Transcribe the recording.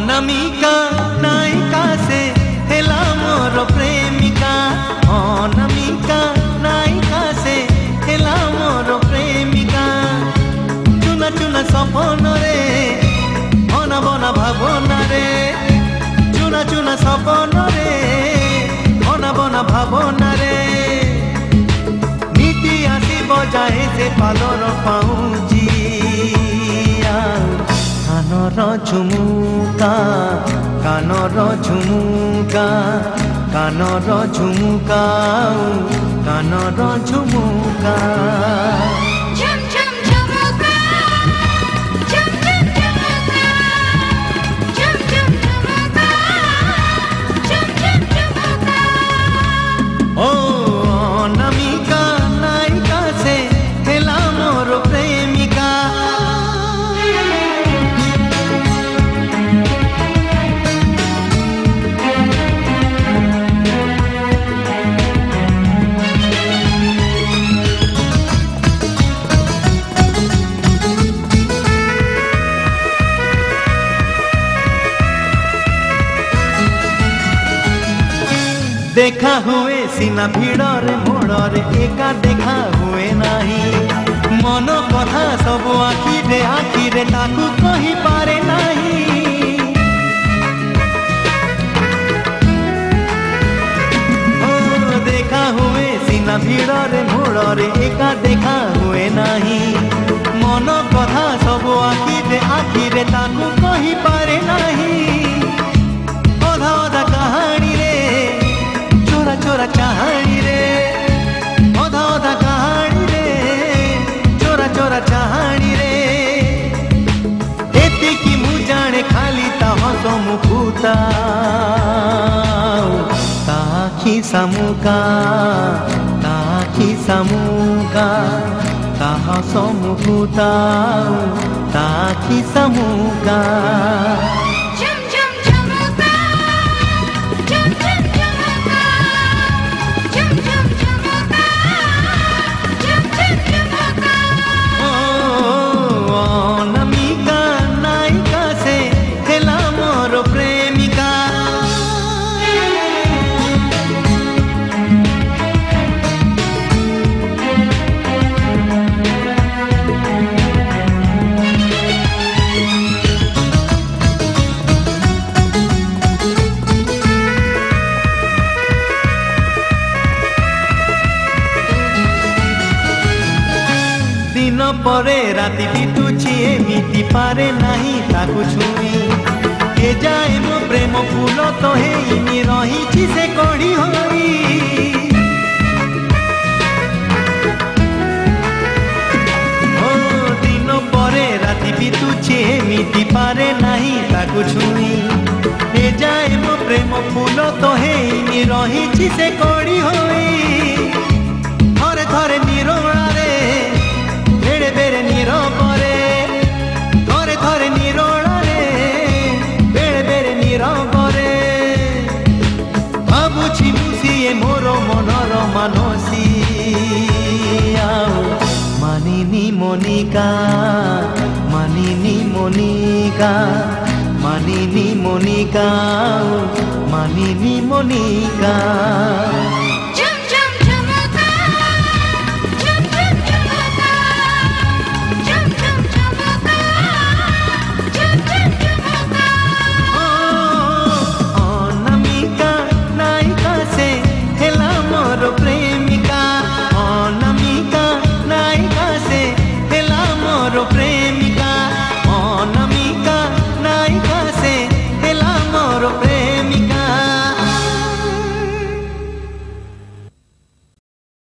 অনামিকা নায়িকা সে হেলা মোর প্রেমিকা অনামিকা নায়িকা সে হেলা মোর প্রেমিকা চুনা চুনা স্বপ্নরে বনা বনা ভাবনারে চুনা চুনা স্বপ্নরে বনা বনা ভাবনারে নীতি আসিব যায় যে পালর পাউজি কানর ঝুমুকা কানর ঝুমুকা কানর ঝুমুকা কানর ঝুমুকা देखा हुए सीना भिड़र मोड़र एका देखा हुए नहीं मन कथा सब आखिरे आखिरे ताकू कही पारे नहीं ओ देखा हुए सीना भिड़र मोड़र एका देखा हुए नहीं मन कथा सब आखिरे आखिरे ताकू कही पारे नहीं अधा अधा कहानी रे चोरा चोरा कहानी रे अधा अधा कहानी रे चोरा चोरा कहानी रे एति की मु जाने खाली ता हस मुकुता ताखी सामुका ता हस मुकुता ताखी सामुका दिन परे राति बितुची एमिति पारे नहीं ताकू छुई ए जाए मो प्रेम फूल तो हेइनी रही से कड़ी होई ओ दिन परे राति बितुची एमिति पारे नहीं ताकू छुई ए जाए मो प्रेम फूल तो हेइनी रही से कड़ी होई थरे थरे निरोला रे बेरे बेरे नीरवरे थरे थरे निरोला रे बेरे बेरे नीरवरे भाबुछि मुसिए मोर मनर मानसी मानिनी मोनिका मानिनी मोनिका मानिनी मोनिका मानिनी मोनिका